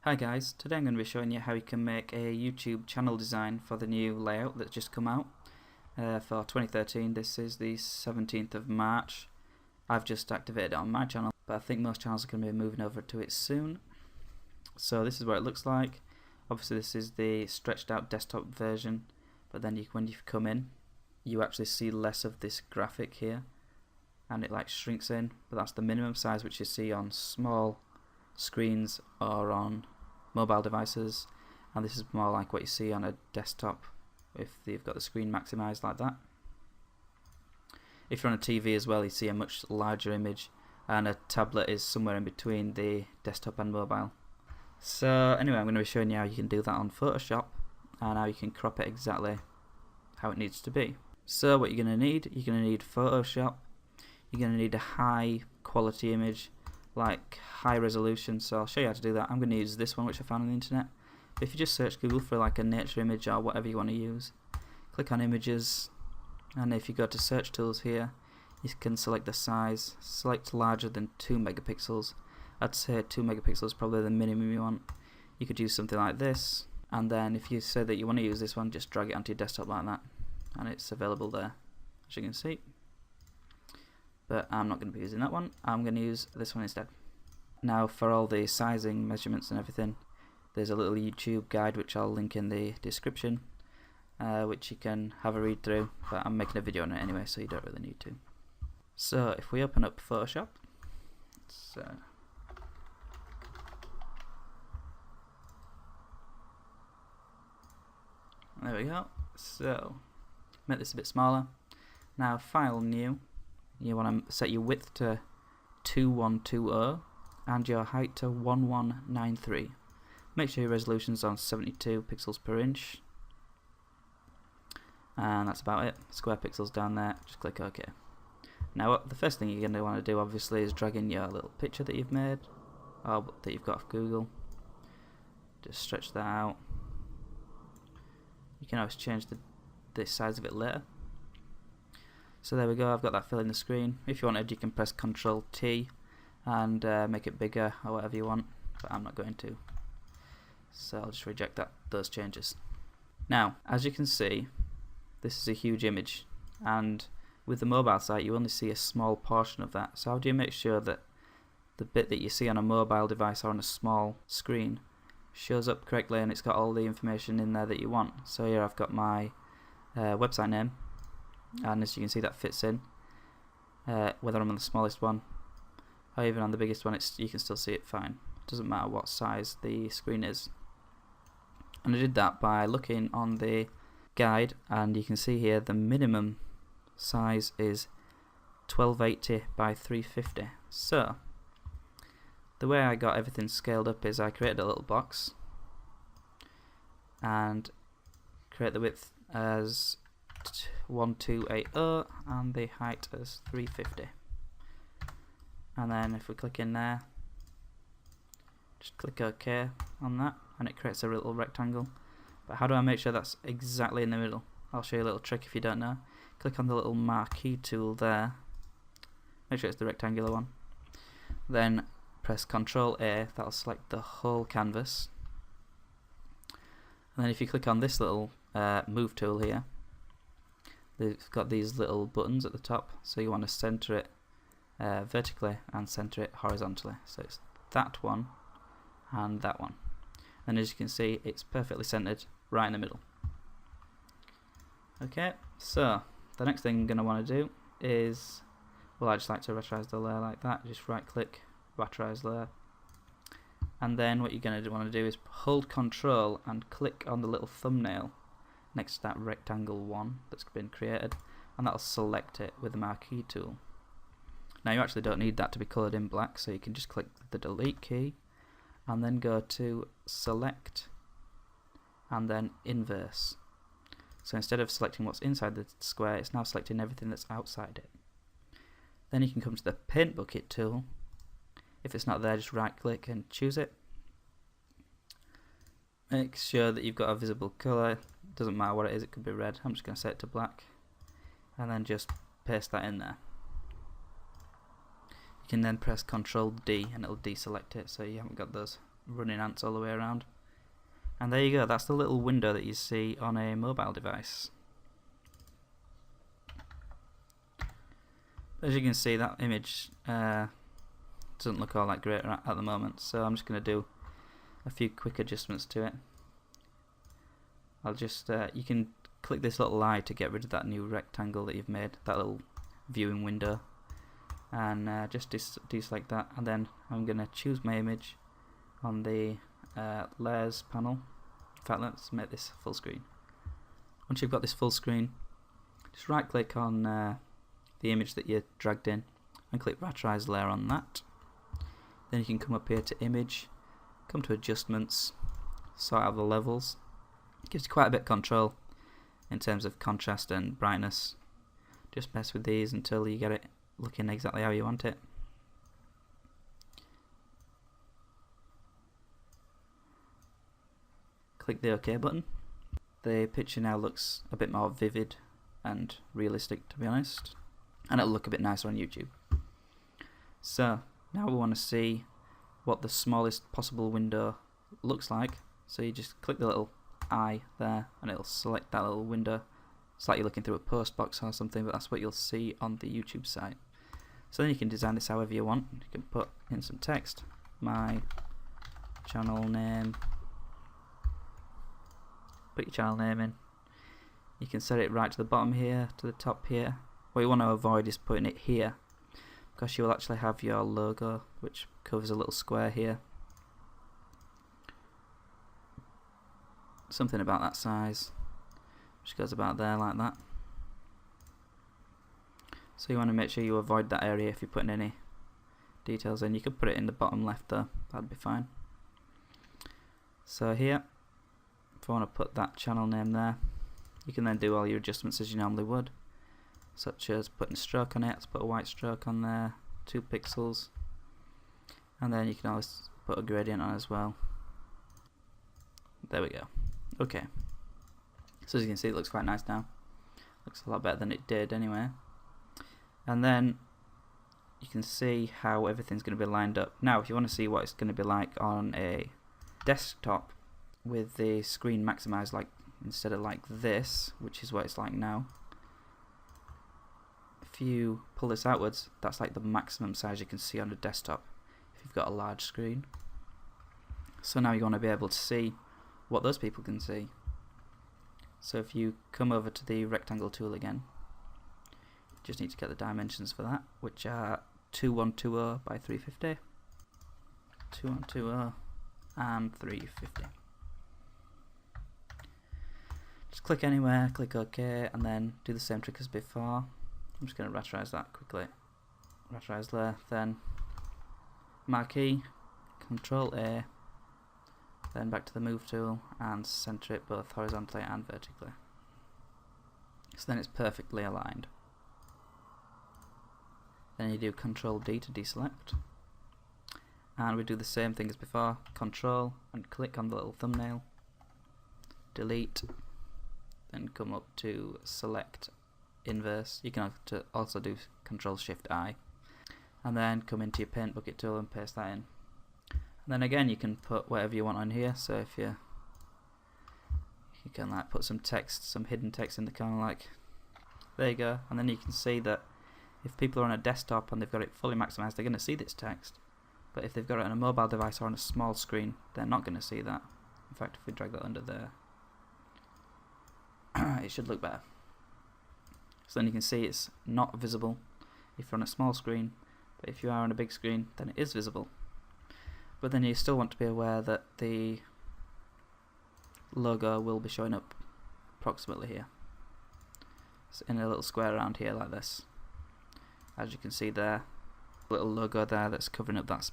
Hi guys, today I'm going to be showing you how you can make a YouTube channel design for the new layout that's just come out for 2013. This is the 17th of March. I've just activated it on my channel, but I think most channels are going to be moving over to it soon. So this is what it looks like. Obviously this is the stretched out desktop version, but then when you come in you actually see less of this graphic here and it like shrinks in, but that's the minimum size which you see on small screens or on mobile devices, and this is more like what you see on a desktop if you've got the screen maximized like that. If you're on a TV as well, you see a much larger image, and a tablet is somewhere in between the desktop and mobile. So anyway, I'm going to be showing you how you can do that on Photoshop and how you can crop it exactly how it needs to be. So what you're going to need Photoshop, you're going to need a high quality image, like high resolution, so I'll show you how to do that. I'm going to use this one which I found on the internet. If you just search Google for like a nature image or whatever you want to use, click on images, and if you go to search tools here, you can select the size, select larger than 2 megapixels. I'd say 2 megapixels is probably the minimum you want. You could use something like this, and then if you say that you want to use this one, just drag it onto your desktop like that, and it's available there, as you can see. But I'm not going to be using that one, I'm going to use this one instead. Now for all the sizing measurements and everything, there's a little YouTube guide which I'll link in the description, which you can have a read through, but I'm making a video on it anyway, so you don't really need to. So if we open up Photoshop, there we go. So make this a bit smaller. Now File, New. You want to set your width to 2120 and your height to 1193. Make sure your resolution's on 72 pixels per inch, and that's about it. Square pixels down there, just click OK. Now the first thing you're going to want to do obviously is drag in your little picture that you've made or that you've got off Google. Just stretch that out. You can always change the size of it later. So there we go, I've got that filling the screen. If you wanted, you can press Ctrl T and make it bigger or whatever you want, but I'm not going to. So I'll just reject those changes. Now, as you can see, this is a huge image, and with the mobile site you only see a small portion of that. So how do you make sure that the bit that you see on a mobile device or on a small screen shows up correctly and it's got all the information in there that you want? So here I've got my website name, and as you can see that fits in, whether I'm on the smallest one or even on the biggest one, you can still see it fine. It doesn't matter what size the screen is. And I did that by looking on the guide, and you can see here the minimum size is 1280 by 350. So the way I got everything scaled up is I created a little box and create the width as 1280 and the height as 350, and then if we click in there, just click OK on that, and it creates a little rectangle. But how do I make sure that's exactly in the middle? I'll show you a little trick if you don't know. Click on the little marquee tool there, make sure it's the rectangular one, then press Ctrl A, that'll select the whole canvas, and then if you click on this little move tool here, they've got these little buttons at the top, so you want to center it vertically and center it horizontally. So it's that one and that one. And as you can see, it's perfectly centered right in the middle. Okay, so the next thing I'm going to want to do is, well, I just like to rasterize the layer like that. Just right click, rasterize layer. And then what you're going to want to do is hold Control and click on the little thumbnail next to that rectangle one that's been created, and that'll select it with the marquee tool. Now you actually don't need that to be coloured in black, so you can just click the delete key and then go to select and then inverse. So instead of selecting what's inside the square, it's now selecting everything that's outside it. Then you can come to the paint bucket tool. If it's not there, just right click and choose it. Make sure that you've got a visible colour. Doesn't matter what it is, it could be red. I'm just going to set it to black, and then just paste that in there. You can then press Ctrl D and it'll deselect it, so you haven't got those running ants all the way around. And there you go, that's the little window that you see on a mobile device. As you can see, that image doesn't look all that great at the moment, so I'm just going to do a few quick adjustments to it. I'll just, you can click this little eye to get rid of that new rectangle that you've made, that little viewing window, and just deselect that, and then I'm going to choose my image on the layers panel. In fact, let's make this full screen. Once you've got this full screen, just right click on the image that you dragged in and click Rasterize Layer on that. Then you can come up here to Image, come to Adjustments, sort out the levels. It gives you quite a bit of control in terms of contrast and brightness. Just mess with these until you get it looking exactly how you want it. Click the OK button. The picture now looks a bit more vivid and realistic, to be honest, and it'll look a bit nicer on YouTube. So now we want to see what the smallest possible window looks like, so you just click the little eye there and it'll select that little window. It's like you're looking through a post box or something, but that's what you'll see on the YouTube site. So then you can design this however you want. You can put in some text, my channel name, put your channel name in. You can set it right to the bottom here, to the top here. What you want to avoid is putting it here, because you will actually have your logo, which covers a little square here. Something about that size, which goes about there like that. So you want to make sure you avoid that area if you're putting any details in. You could put it in the bottom left though, that'd be fine. So here, if I want to put that channel name there, you can then do all your adjustments as you normally would, such as putting a stroke on it. Let's put a white stroke on there, 2 pixels, and then you can always put a gradient on as well. There we go. Okay, so as you can see, it looks quite nice now. Looks a lot better than it did anyway. And then you can see how everything's going to be lined up. Now if you want to see what it's going to be like on a desktop with the screen maximized, like instead of like this, which is what it's like now, if you pull this outwards, that's like the maximum size you can see on a desktop if you've got a large screen. So now you want to be able to see what those people can see. So if you come over to the rectangle tool again, you just need to get the dimensions for that, which are 2120 by 350, 2120 and 350. Just click anywhere, click OK, and then do the same trick as before. I'm just going to rasterize that quickly. Rasterize layer, then marquee, Control A, then back to the move tool and center it both horizontally and vertically. So then it's perfectly aligned. Then you do Control D to deselect. And we do the same thing as before, Control and click on the little thumbnail, delete, then come up to select inverse. You can also do Control Shift I, and then come into your paint bucket tool and paste that in. And then again you can put whatever you want on here, so if you can like put some text, some hidden text in the corner, like there you go. And then you can see that if people are on a desktop and they've got it fully maximized, they're going to see this text, but if they've got it on a mobile device or on a small screen, they're not going to see that. In fact, if we drag that under there, it should look better. So then you can see it's not visible if you're on a small screen, but if you are on a big screen, then it is visible. But then you still want to be aware that the logo will be showing up approximately here, so in a little square around here like this. As you can see there, little logo there that's covering up that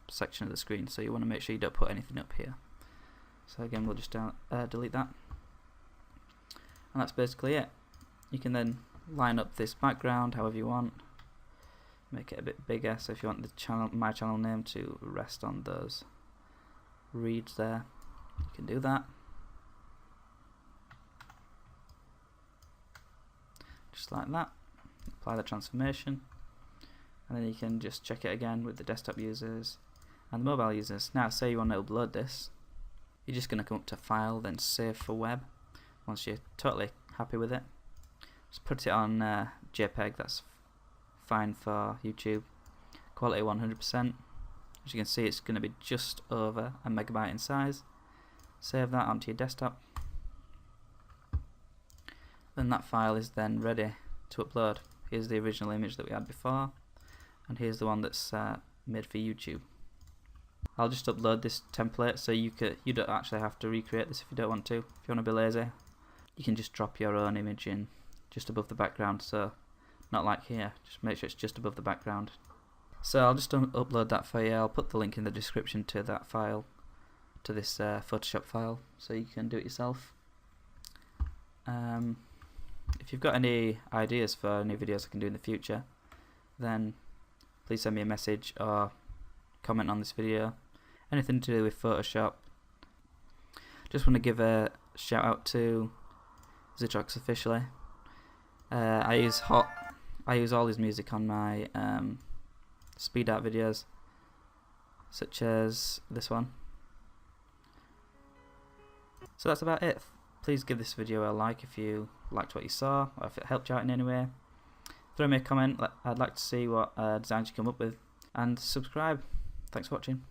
section of the screen, so you want to make sure you don't put anything up here. So again, we'll just delete that, and that's basically it. You can then line up this background however you want, make it a bit bigger, so if you want the channel, my channel name to rest on those reads there, you can do that. Just like that. Apply the transformation, and then you can just check it again with the desktop users, and the mobile users. Now say you want to upload this, you're just going to come up to File, then Save for Web. Once you're totally happy with it, just put it on JPEG, that's fine for YouTube. Quality 100%. As you can see, it's going to be just over a megabyte in size. Save that onto your desktop. Then that file is then ready to upload. Here's the original image that we had before, and here's the one that's made for YouTube. I'll just upload this template so you don't actually have to recreate this if you don't want to. If you want to be lazy, you can just drop your own image in just above the background, so not like here, just make sure it's just above the background. So I'll just upload that for you. I'll put the link in the description to that file, to this Photoshop file, so you can do it yourself. If you've got any ideas for new videos I can do in the future, then please send me a message or comment on this video. Anything to do with Photoshop. Just want to give a shout out to Zitrox Officially. I use all his music on my speed art videos, such as this one. So that's about it. Please give this video a like if you liked what you saw, or if it helped you out in any way. Throw me a comment, I'd like to see what designs you come up with, and subscribe. Thanks for watching.